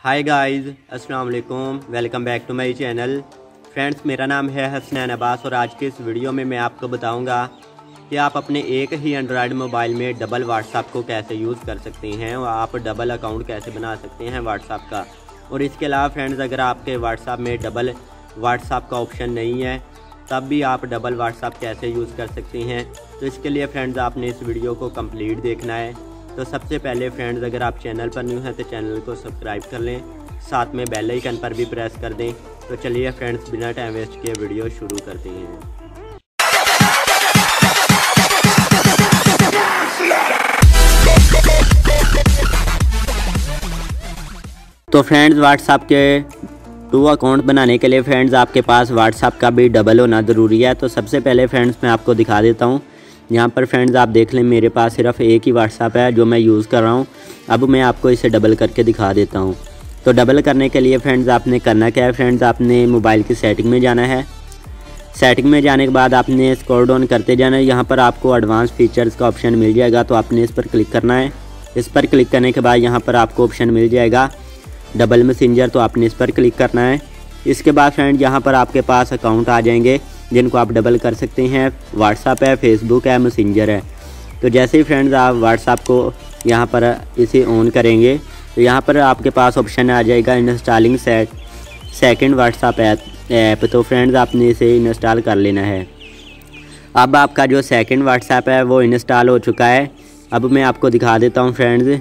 हाय guys, अस्सलाम वालेकुम। Welcome back to my channel. Friends, मेरा नाम है हसनैन अब्बास और आज के इस वीडियो में मैं आपको बताऊंगा कि आप अपने एक ही एंड्रॉयड मोबाइल में डबल व्हाट्सएप को कैसे यूज़ कर सकते हैं और आप डबल अकाउंट कैसे बना सकते हैं व्हाट्सएप का। और इसके अलावा फ्रेंड्स, अगर आपके व्हाट्सएप में डबल व्हाट्सएप का ऑप्शन नहीं है तब भी आप डबल व्हाट्सएप कैसे यूज़ कर सकते हैं। तो इसके लिए फ्रेंड्स आपने इस वीडियो को कंप्लीट देखना है। तो सबसे पहले फ्रेंड्स, अगर आप चैनल पर न्यू हैं तो चैनल को सब्सक्राइब कर लें, साथ में बेल आइकन पर भी प्रेस कर दें। तो चलिए फ्रेंड्स, बिना टाइम वेस्ट किए वीडियो शुरू करते हैं। तो फ्रेंड्स, व्हाट्सएप के 2 अकाउंट बनाने के लिए फ्रेंड्स आपके पास व्हाट्सएप का भी डबल होना ज़रूरी है। तो सबसे पहले फ्रेंड्स मैं आपको दिखा देता हूँ। यहाँ पर फ्रेंड्स आप देख लें, मेरे पास सिर्फ एक ही व्हाट्सएप है जो मैं यूज़ कर रहा हूँ। अब मैं आपको इसे डबल करके दिखा देता हूँ। तो डबल करने के लिए फ्रेंड्स आपने करना क्या है, फ्रेंड्स आपने मोबाइल की सेटिंग में जाना है। सेटिंग में जाने के बाद आपने स्क्रॉल डाउन करते जाना है। यहाँ पर आपको एडवांस फीचर्स का ऑप्शन मिल जाएगा, तो आपने इस पर क्लिक करना है। इस पर क्लिक करने के बाद यहाँ पर आपको ऑप्शन मिल जाएगा डबल मैसेंजर, तो आपने इस पर क्लिक करना है। इसके बाद फ्रेंड यहाँ पर आपके पास अकाउंट आ जाएंगे जिनको आप डबल कर सकते हैं। व्हाट्सएप है, फेसबुक है, मैसेंजर है। तो जैसे ही फ्रेंड्स आप व्हाट्सएप को यहाँ पर इसे ऑन करेंगे तो यहाँ पर आपके पास ऑप्शन आ जाएगा इंस्टॉलिंग सेकंड व्हाट्सएप ऐप। तो फ्रेंड्स आपने इसे इंस्टॉल कर लेना है। अब आपका जो सेकंड व्हाट्सएप है वो इंस्टॉल हो चुका है। अब मैं आपको दिखा देता हूँ फ्रेंड्स।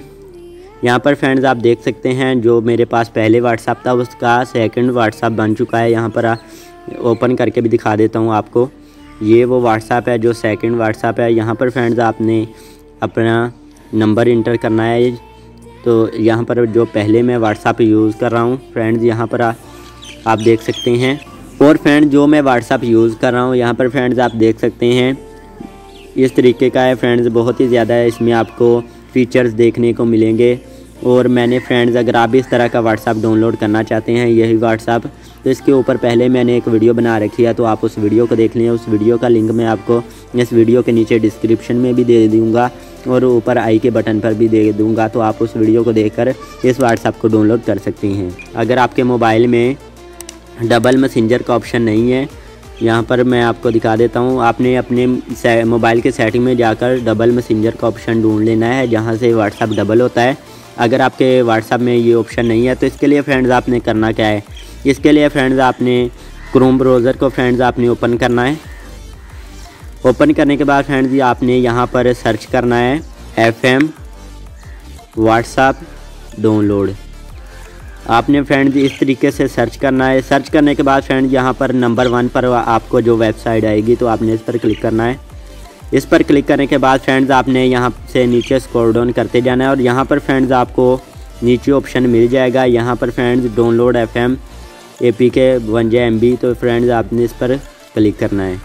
यहाँ पर फ्रेंड्स आप देख सकते हैं जो मेरे पास पहले व्हाट्सएप था उसका सेकंड व्हाट्सएप बन चुका है। यहाँ पर ओपन करके भी दिखा देता हूँ आपको। ये वो व्हाट्सएप है जो सेकंड व्हाट्सएप है। यहाँ पर फ्रेंड्स आपने अपना नंबर इंटर करना है। तो यहाँ पर जो पहले मैं व्हाट्सएप यूज़ कर रहा हूँ फ्रेंड्स, यहाँ पर आप देख सकते हैं। और फ्रेंड्स जो मैं व्हाट्सएप यूज़ कर रहा हूँ यहाँ पर फ्रेंड्स आप देख सकते हैं इस तरीके का है फ्रेंड्स। बहुत ही ज़्यादा है, इसमें आपको फीचर्स देखने को मिलेंगे। और मैंने फ्रेंड्स, अगर आप इस तरह का व्हाट्सएप डाउनलोड करना चाहते हैं यही व्हाट्सएप, तो इसके ऊपर पहले मैंने एक वीडियो बना रखी है, तो आप उस वीडियो को देख लें। उस वीडियो का लिंक मैं आपको इस वीडियो के नीचे डिस्क्रिप्शन में भी दे दूँगा और ऊपर आई के बटन पर भी दे दूँगा। तो आप उस वीडियो को देखकर इस व्हाट्सएप को डाउनलोड कर सकते हैं। अगर आपके मोबाइल में डबल मैसेंजर का ऑप्शन नहीं है, यहाँ पर मैं आपको दिखा देता हूँ। आपने अपने मोबाइल के सेटिंग में जाकर डबल मैसेंजर का ऑप्शन ढूंढ लेना है जहाँ से व्हाट्सएप डबल होता है। अगर आपके व्हाट्सएप में ये ऑप्शन नहीं है तो इसके लिए फ्रेंड्स आपने करना क्या है, इसके लिए फ्रेंड्स आपने क्रोम ब्राउज़र को फ्रेंड्स आपने ओपन करना है। ओपन करने के बाद फ्रेंड्स आपने यहाँ पर सर्च करना है FM व्हाट्सएप डाउनलोड। आपने फ्रेंड्स इस तरीके से सर्च करना है। सर्च करने के बाद फ्रेंड्स यहाँ पर नंबर 1 पर आपको जो वेबसाइट आएगी तो आपने इस पर क्लिक करना है। इस पर क्लिक करने के बाद फ्रेंड्स आपने यहाँ से नीचे स्क्रॉल डाउन करते जाना है और यहाँ पर फ्रेंड्स आपको नीचे ऑप्शन मिल जाएगा। यहाँ पर friends download FM APK 1 MB। तो फ्रेंड्स आपने इस पर क्लिक करना है।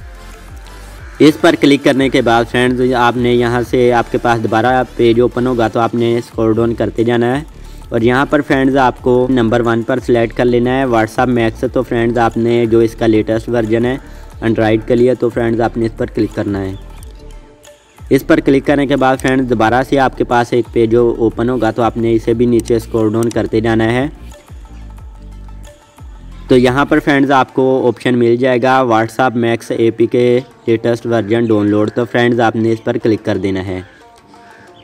इस पर क्लिक करने के बाद फ्रेंड्स आपने यहाँ से आपके पास दोबारा पेज ओपन होगा, तो आपने स्क्रॉल डाउन करते जाना है और यहाँ पर फ्रेंड्स आपको नंबर 1 पर सिलेक्ट कर लेना है व्हाट्सएप मैक्स। तो फ्रेंड्स आपने जो इसका लेटेस्ट वर्जन है एंड्रॉयड के लिए, तो फ्रेंड्स आपने इस पर क्लिक करना है। इस पर क्लिक करने के बाद फ्रेंड्स दोबारा से आपके पास एक पेज ओपन होगा, तो आपने इसे भी नीचे स्क्रॉल डाउन करते जाना है। तो यहाँ पर फ्रेंड्स आपको ऑप्शन मिल जाएगा WhatsApp max APK latest version download. तो फ्रेंड्स आपने इस पर क्लिक कर देना है।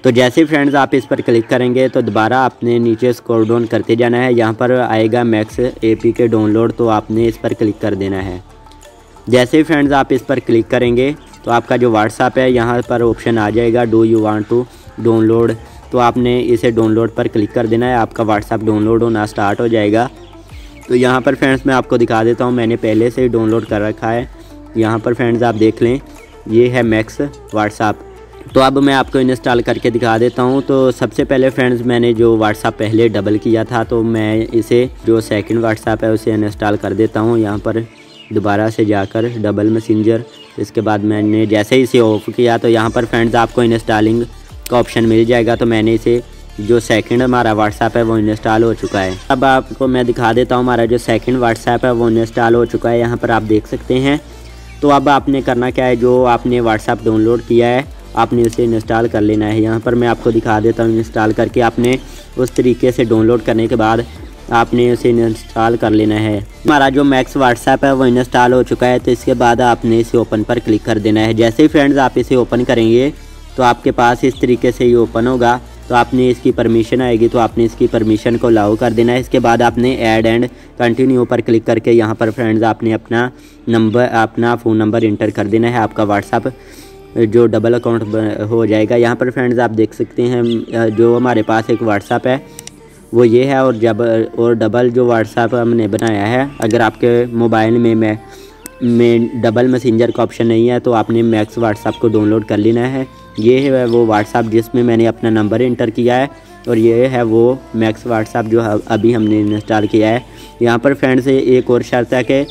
तो जैसे फ्रेंड्स आप इस पर क्लिक करेंगे तो दोबारा आपने नीचे स्क्रॉल डाउन करते जाना है। यहाँ पर आएगा मैक्स APK डाउनलोड, तो आपने इस पर क्लिक कर देना है। जैसे फ्रेंड्स आप इस पर क्लिक करेंगे तो आपका जो व्हाट्सएप है यहाँ पर ऑप्शन आ जाएगा do you want to download. तो आपने इसे डाउनलोड पर क्लिक कर देना है। आपका व्हाट्सएप डाउनलोड होना स्टार्ट हो जाएगा। तो यहाँ पर फ्रेंड्स मैं आपको दिखा देता हूँ, मैंने पहले से ही डाउनलोड कर रखा है। यहाँ पर फ्रेंड्स आप देख लें, ये है मैक्स व्हाट्सएप। तो अब मैं आपको इंस्टॉल करके दिखा देता हूँ। तो सबसे पहले फ्रेंड्स मैंने जो व्हाट्सएप पहले डबल किया था, तो मैं इसे जो सेकंड व्हाट्सएप है उसे इंस्टॉल कर देता हूँ। यहाँ पर दोबारा से जाकर डबल मैसेंजर, इसके बाद मैंने जैसे ही इसे ऑफ किया तो यहाँ पर फ्रेंड्स आपको इंस्टॉलिंग का ऑप्शन मिल जाएगा। तो मैंने इसे जो सेकंड हमारा व्हाट्सएप है वो इंस्टॉल हो चुका है। अब आपको मैं दिखा देता हूँ हमारा जो सेकंड व्हाट्सएप है वो इंस्टॉल हो चुका है, यहाँ पर आप देख सकते हैं। तो अब आपने करना क्या है, जो आपने व्हाट्सएप डाउनलोड किया है आपने इसे इंस्टॉल कर लेना है। यहाँ पर मैं आपको दिखा देता हूँ इंस्टॉल करके। आपने उस तरीके से डाउनलोड करने के बाद आपने उसे इंस्टॉल कर लेना है। हमारा जो मैक्स व्हाट्सएप है वो इंस्टॉल हो चुका है, तो इसके बाद आपने इसे ओपन पर क्लिक कर देना है। जैसे ही फ्रेंड्स आप इसे ओपन करेंगे तो आपके पास इस तरीके से ये ओपन होगा। तो आपने इसकी परमिशन आएगी तो आपने इसकी परमिशन को अलाउ कर देना है। इसके बाद आपने ऐड एंड कंटिन्यू पर क्लिक करके यहाँ पर फ्रेंड्स आपने अपना फ़ोन नंबर इंटर कर देना है। आपका व्हाट्सएप जो डबल अकाउंट हो जाएगा। यहाँ पर फ्रेंड्स आप देख सकते हैं जो हमारे पास एक व्हाट्सएप है वो ये है, और डबल जो व्हाट्सएप हमने बनाया है, अगर आपके मोबाइल में डबल मैसेंजर का ऑप्शन नहीं है तो आपने मैक्स व्हाट्सएप को डाउनलोड कर लेना है। ये है वो व्हाट्सएप जिसमें मैंने अपना नंबर इंटर किया है, और ये है वो मैक्स व्हाट्सएप जो अभी हमने इंस्टॉल किया है। यहाँ पर फ्रेंड्स एक और शर्त है कि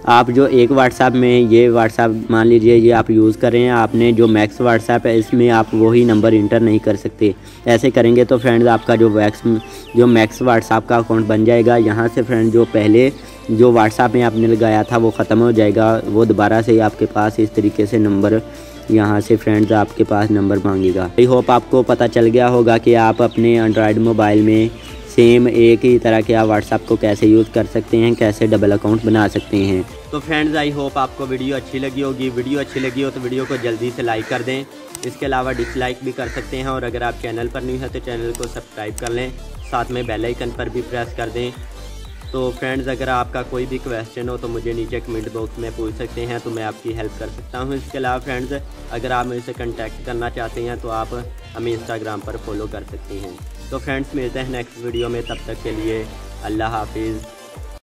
आप जो एक व्हाट्सएप में ये व्हाट्सएप मान लीजिए ये आप यूज़ कर रहे हैं, आपने जो मैक्स व्हाट्सएप है इसमें आप वही नंबर इंटर नहीं कर सकते। ऐसे करेंगे तो फ्रेंड्स आपका जो मैक्स व्हाट्सएप का अकाउंट बन जाएगा। यहाँ से फ्रेंड जो पहले जो व्हाट्सएप में आपने लगाया था वो ख़त्म हो जाएगा, वो दोबारा से आपके पास इस तरीके से नंबर यहाँ से फ्रेंड्स आपके पास नंबर मांगेगा। आई होप आपको पता चल गया होगा कि आप अपने एंड्रॉयड मोबाइल में सेम एक ही तरह के आप व्हाट्सएप को कैसे यूज़ कर सकते हैं, कैसे डबल अकाउंट बना सकते हैं। तो फ्रेंड्स आई होप आपको वीडियो अच्छी लगी होगी। वीडियो अच्छी लगी हो तो वीडियो को जल्दी से लाइक कर दें। इसके अलावा डिसलाइक भी कर सकते हैं, और अगर आप चैनल पर नहीं है तो चैनल को सब्सक्राइब कर लें, साथ में बेल आइकन पर भी प्रेस कर दें। तो फ्रेंड्स अगर आपका कोई भी क्वेश्चन हो तो मुझे नीचे कमेंट बॉक्स में पूछ सकते हैं, तो मैं आपकी हेल्प कर सकता हूं। इसके अलावा फ्रेंड्स अगर आप मुझसे कांटेक्ट करना चाहते हैं तो आप हमें इंस्टाग्राम पर फॉलो कर सकते हैं। तो फ्रेंड्स मिलते हैं नेक्स्ट वीडियो में, तब तक के लिए अल्लाह हाफिज़।